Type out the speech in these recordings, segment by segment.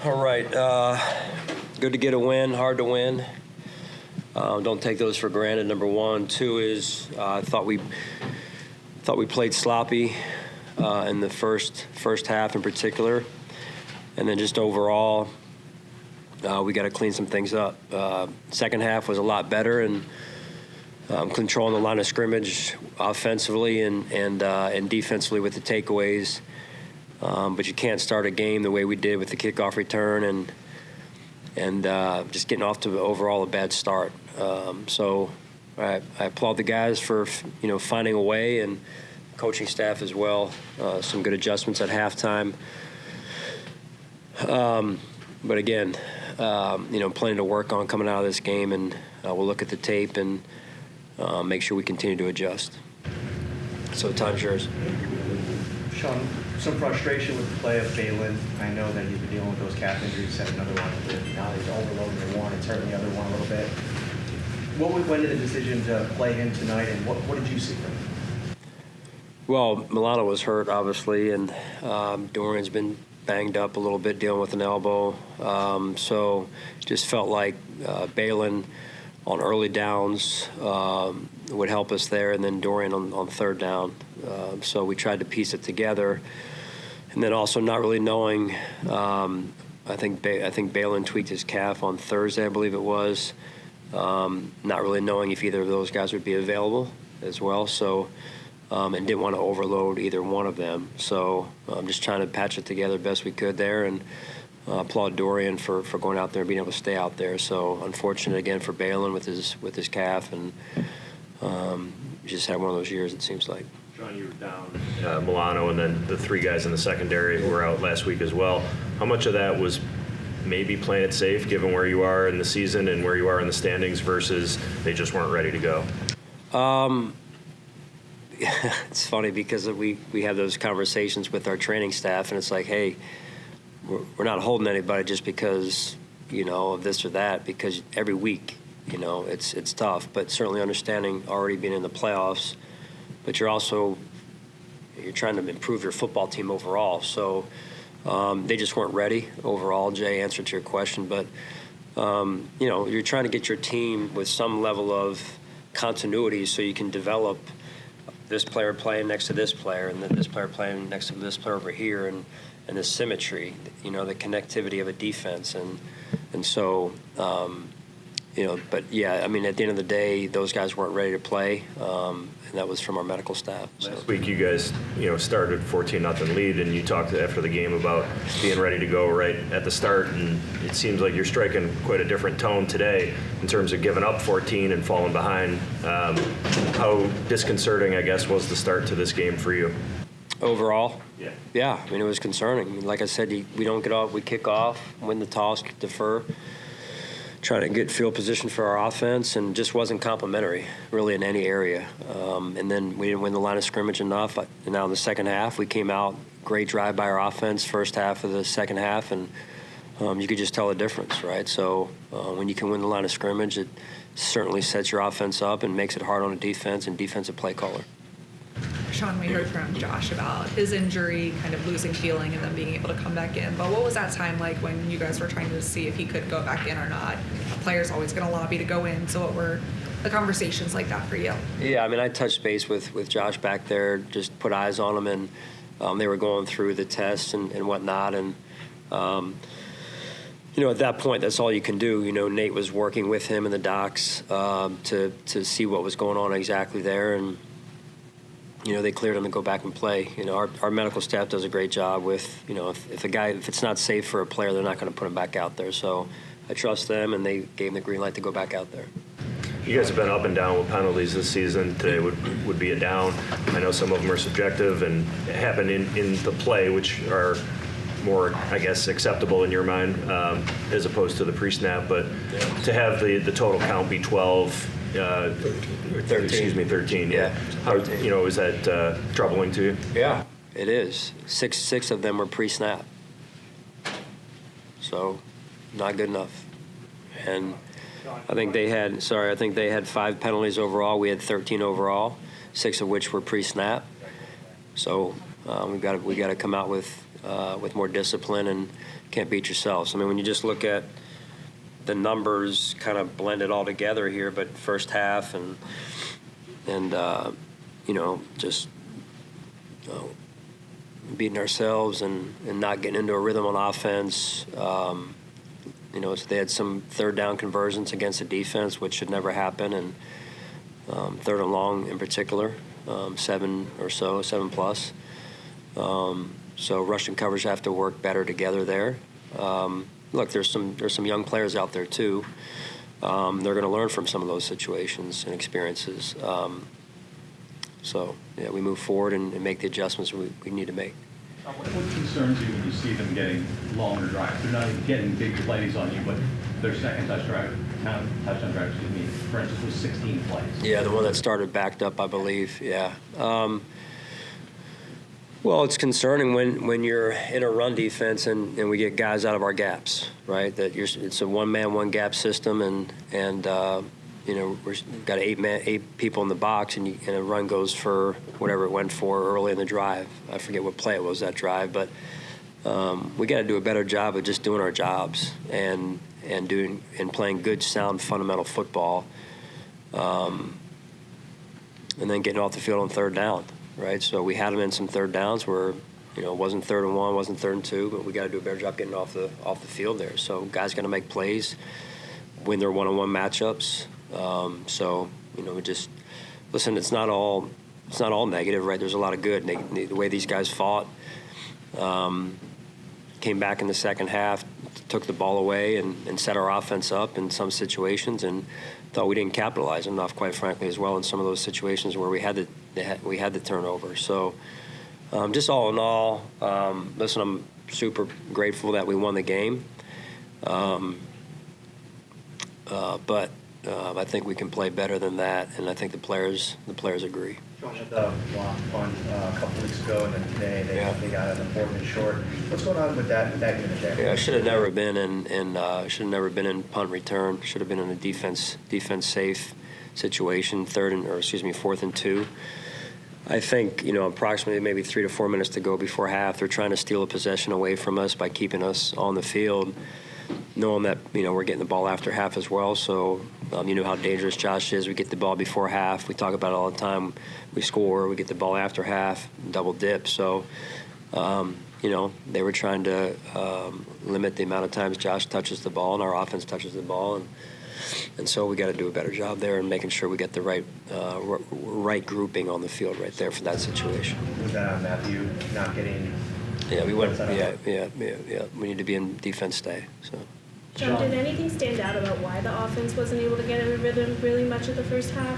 All right. Good to get a win, hard to win. Don't take those for granted, number one. Two is I thought we played sloppy in the first half in particular. And then just overall, we got to clean some things up. Second half was a lot better, and controlling the line of scrimmage offensively and defensively with the takeaways. But you can't start a game the way we did with the kickoff return and just getting off to overall a bad start. So I applaud the guys for finding a way, and coaching staff as well. Some good adjustments at halftime. But again, plenty to work on coming out of this game, and we'll look at the tape and make sure we continue to adjust. So time's yours. Sean, some frustration with the play of Balin. I know that he's been dealing with those calf injuries, set another one. Now he's overloading the one and hurting the other one a little bit. What went into the decision to play him tonight, and what did you see from him? Well, Milano was hurt, obviously, and Dorian's been banged up a little bit, dealing with an elbow. So just felt like Balin on early downs would help us there, and then Dorian on third down. So we tried to piece it together. And then also not really knowing, I think Balin tweaked his calf on Thursday, I believe it was. Not really knowing if either of those guys would be available as well. So, and didn't want to overload either one of them. So I'm just trying to patch it together best we could there, and applaud Dorian for going out there and being able to stay out there. So unfortunate again for Balin with his calf, and just had one of those years, it seems like. John, you were down Milano and then the three guys in the secondary who were out last week as well. How much of that was maybe playing it safe given where you are in the season and where you are in the standings versus they just weren't ready to go? It's funny because we have those conversations with our training staff, and it's like, hey, we're not holding anybody just because, of this or that, because every week, it's tough. But certainly understanding already being in the playoffs, but you're trying to improve your football team overall. So they just weren't ready overall. Jay, answer to your question, but you're trying to get your team with some level of continuity so you can develop this player playing next to this player, and then this player playing next to this player over here, and the symmetry, the connectivity of a defense, and so. But yeah, I mean, at the end of the day, those guys weren't ready to play, and that was from our medical staff. So. Last week, you guys, started 14-0 lead, and you talked after the game about being ready to go right at the start, and it seems like you're striking quite a different tone today in terms of giving up 14 and falling behind. How disconcerting, I guess, was the start to this game for you? Overall? Yeah. Yeah, I mean, it was concerning. I mean, like I said, we don't get off, we kick off, win the toss, defer. Trying to get field position for our offense, and just wasn't complimentary really in any area. And then we didn't win the line of scrimmage enough. And now in the second half, we came out, great drive by our offense, first half of the second half, and you could just tell the difference, right? So when you can win the line of scrimmage, it certainly sets your offense up and makes it hard on the defense and defensive play caller. Sean, we heard from Josh about his injury, kind of losing feeling and then being able to come back in. But what was that time like when you guys were trying to see if he could go back in or not? A player's always going to lobby to go in. So what were the conversations like that for you? Yeah, I mean, I touched base with Josh back there, just put eyes on him, and they were going through the tests and whatnot. And, at that point, that's all you can do. Nate was working with him and the docs to see what was going on exactly there. And, they cleared him to go back and play. Our medical staff does a great job with, if it's not safe for a player, they're not going to put him back out there. So I trust them, and they gave him the green light to go back out there. You guys have been up and down with penalties this season. Today would be a down. I know some of them are subjective and happen in the play, which are more, I guess, acceptable in your mind as opposed to the pre-snap. But to have the total count be 12. 13. Excuse me, 13. Yeah. How, is that troubling to you? Yeah, it is. Six of them were pre-snap. So, not good enough. And I think they had 5 penalties overall. We had 13 overall, 6 of which were pre-snap. So we got to come out with with more discipline and can't beat yourselves. I mean, when you just look at the numbers kind of blended all together here, but first half and just beating ourselves and not getting into a rhythm on offense. So they had some third down conversions against the defense, which should never happen, and third and long in particular, 7 plus. So rushing coverage have to work better together there. Look, there's some young players out there too. They're going to learn from some of those situations and experiences. We move forward and make the adjustments we need to make. What concerns you when you see them getting longer drives? They're not even getting big plays on you, but their second touchdown drive, for instance, was 16 plays. Yeah, the one that started backed up, I believe. Yeah. Well, it's concerning when you're in a run defense and we get guys out of our gaps, right? It's a one-man, one-gap system, and we've got 8 people in the box, and a run goes for whatever it went for early in the drive. I forget what play it was that drive, but we got to do a better job of just doing our jobs and playing good, sound, fundamental football, and then getting off the field on third down, right? So we had them in some third downs where it wasn't 3rd and 1, wasn't 3rd and 2, but we got to do a better job getting off the field there. So guys got to make plays, win their one-on-one matchups. We just listen. It's not all negative, right? There's a lot of good. The way these guys fought, came back in the second half, took the ball away, and set our offense up in some situations, and thought we didn't capitalize enough, quite frankly, as well in some of those situations where we had the turnover. So, just all in all, listen, I'm super grateful that we won the game. But I think we can play better than that, and I think the players agree. Josh, had the block on a couple weeks ago, and then today they got an important short. What's going on with that unit there? Yeah, I should have never been in punt return. Should have been in a defense safe situation, 4th and 2. I think approximately maybe 3 to 4 minutes to go before half, they're trying to steal a possession away from us by keeping us on the field, knowing that we're getting the ball after half as well. So you know how dangerous Josh is. We get the ball before half. We talk about it all the time. We score. We get the ball after half, double dip. So they were trying to limit the amount of times Josh touches the ball and our offense touches the ball, and so we got to do a better job there and making sure we get the right grouping on the field right there for that situation. Was that on Matthew not getting? Yeah, we went. Yeah. We need to be in defense stay. So. John, did anything stand out about why the offense wasn't able to get in a rhythm really much of the first half?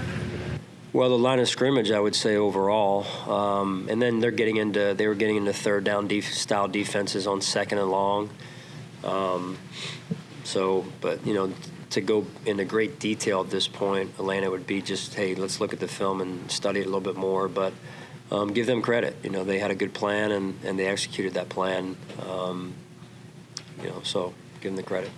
Well, the line of scrimmage, I would say overall, and then they were getting into third down style defenses on 2nd and long. To go into great detail at this point, Elena, would be just, hey, let's look at the film and study it a little bit more. But give them credit. They had a good plan and they executed that plan. So give them the credit.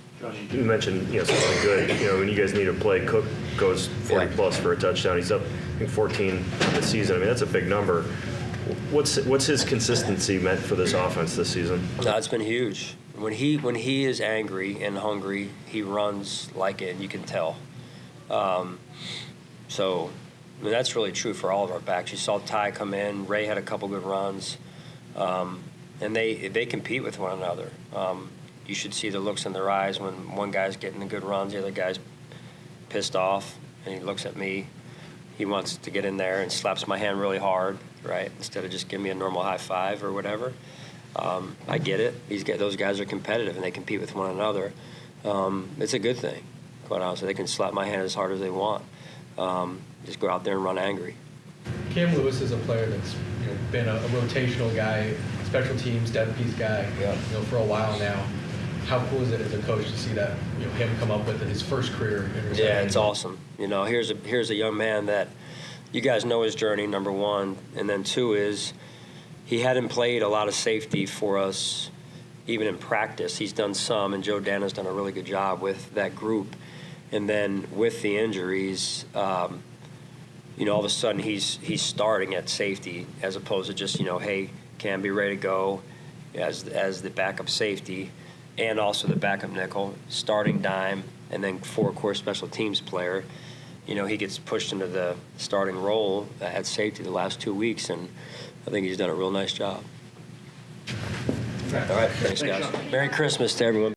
You mentioned something good. When you guys need to play, Cook goes 40 plus for a touchdown. He's up, I think, 14 this season. I mean, that's a big number. What's his consistency meant for this offense this season? No, it's been huge. When he is angry and hungry, he runs like it. You can tell. That's really true for all of our backs. You saw Ty come in. Ray had a couple good runs, and they compete with one another. You should see the looks in their eyes when one guy's getting the good runs, the other guy's pissed off, and he looks at me. He wants to get in there and slaps my hand really hard, right? Instead of just giving me a normal high five or whatever. I get it. Those guys are competitive and they compete with one another. It's a good thing, quite honestly. They can slap my hand as hard as they want. Just go out there and run angry. Cam Lewis is a player that's been a rotational guy, special teams, depth piece guy, for a while now. How cool is it as a coach to see that him come up with his first career interception? Yeah, it's awesome. Here's a young man that you guys know his journey, number one, and then two is he hadn't played a lot of safety for us even in practice. He's done some, and Joe Dana's done a really good job with that group. And then with the injuries, all of a sudden he's starting at safety as opposed to just, hey, Cam, be ready to go. as the backup safety and also the backup nickel, starting dime, and then four-core special teams player. He gets pushed into the starting role at safety the last 2 weeks, and I think he's done a real nice job. All right, thanks, guys. Sean. Merry Christmas to everyone.